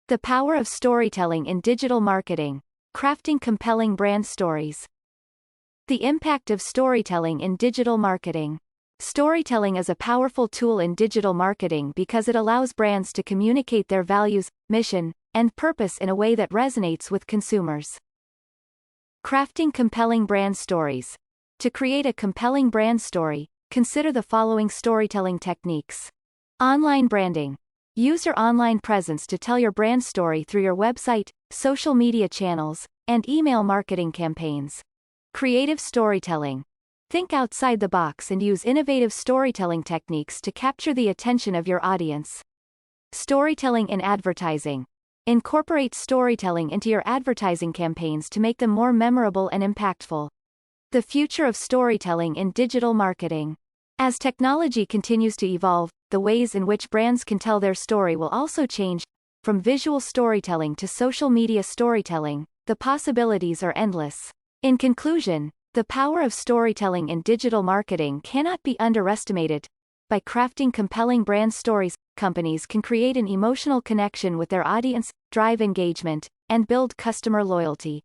The power of storytelling in digital marketing. Crafting compelling brand stories. The impact of storytelling in digital marketing. Storytelling is a powerful tool in digital marketing because it allows brands to communicate their values, mission, and purpose in a way that resonates with consumers. Crafting compelling brand stories. To create a compelling brand story, consider the following storytelling techniques. Online branding. Use your online presence to tell your brand story through your website, social media channels, and email marketing campaigns. Creative storytelling. Think outside the box and use innovative storytelling techniques to capture the attention of your audience. Storytelling in advertising. Incorporate storytelling into your advertising campaigns to make them more memorable and impactful. The future of storytelling in digital marketing. As technology continues to evolve, the ways in which brands can tell their story will also change. From visual storytelling to social media storytelling, the possibilities are endless. In conclusion, the power of storytelling in digital marketing cannot be underestimated. By crafting compelling brand stories, companies can create an emotional connection with their audience, drive engagement, and build customer loyalty.